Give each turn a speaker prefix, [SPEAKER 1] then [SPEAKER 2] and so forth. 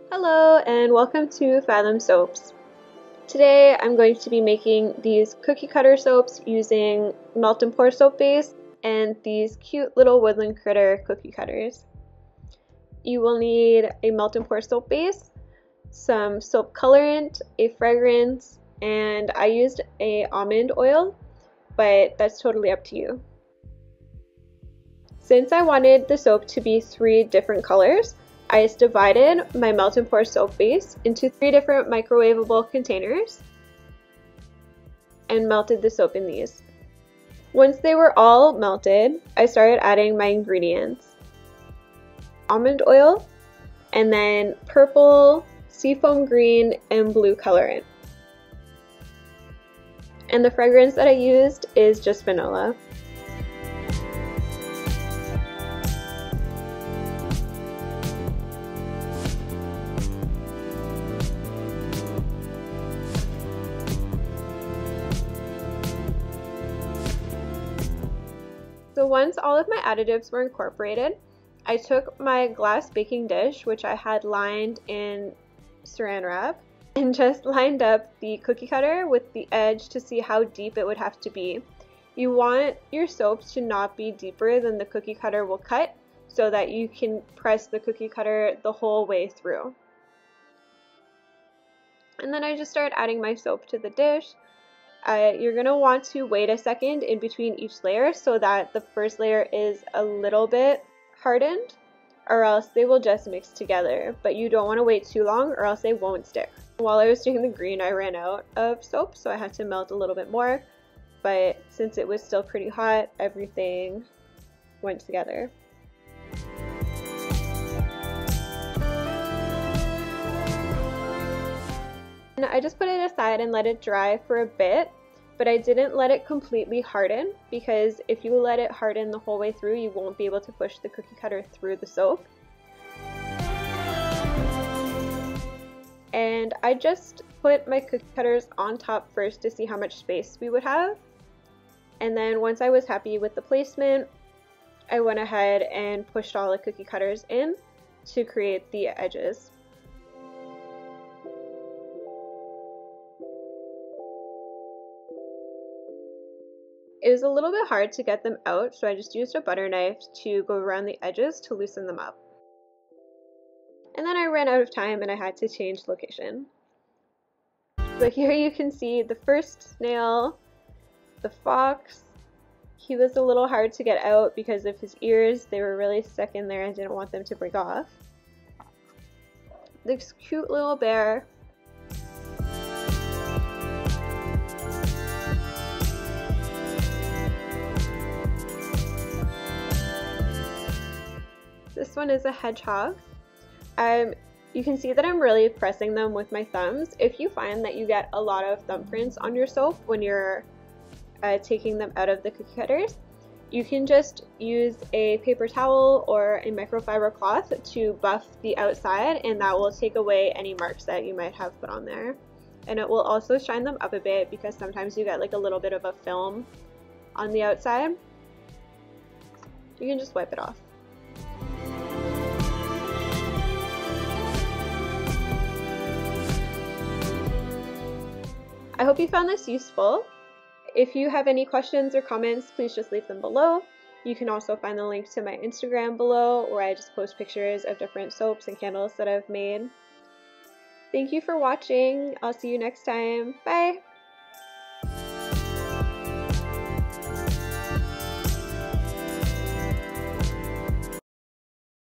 [SPEAKER 1] Hello and welcome to Fathom Soaps. Today I'm going to be making these cookie cutter soaps using melt and pour soap base and these cute little woodland critter cookie cutters. You will need a melt and pour soap base, some soap colorant, a fragrance, and I used a almond oil, but that's totally up to you. Since I wanted the soap to be 3 different colors, I just divided my melt and pour soap base into 3 different microwavable containers and melted the soap in these. Once they were all melted, I started adding my ingredients. Almond oil, and then purple, seafoam green, and blue colorant. And the fragrance that I used is just vanilla. So once all of my additives were incorporated, I took my glass baking dish, which I had lined in saran wrap, and just lined up the cookie cutter with the edge to see how deep it would have to be. You want your soaps to not be deeper than the cookie cutter will cut so that you can press the cookie cutter the whole way through. And then I just started adding my soap to the dish. You're going to want to wait a second in between each layer so that the first layer is a little bit hardened, or else they will just mix together. But you don't want to wait too long or else they won't stick. While I was doing the green, I ran out of soap, so I had to melt a little bit more. But since it was still pretty hot, everything went together. And I just put it aside and let it dry for a bit, but I didn't let it completely harden, because if you let it harden the whole way through, you won't be able to push the cookie cutter through the soap. And I just put my cookie cutters on top first to see how much space we would have. And then once I was happy with the placement, I went ahead and pushed all the cookie cutters in to create the edges. It was a little bit hard to get them out, so I just used a butter knife to go around the edges to loosen them up. And then I ran out of time and I had to change location. So here you can see the first snail, the fox. He was a little hard to get out because of his ears. They were really stuck in there and didn't want them to break off. This cute little bear. This one is a hedgehog. You can see that I'm really pressing them with my thumbs. If you find that you get a lot of thumbprints on your soap when you're taking them out of the cookie cutters, you can just use a paper towel or a microfiber cloth to buff the outside, and that will take away any marks that you might have put on there. And it will also shine them up a bit, because sometimes you get like a little bit of a film on the outside. You can just wipe it off. I hope you found this useful. If you have any questions or comments, please just leave them below. You can also find the link to my Instagram below, where I just post pictures of different soaps and candles that I've made. Thank you for watching. I'll see you next time. Bye!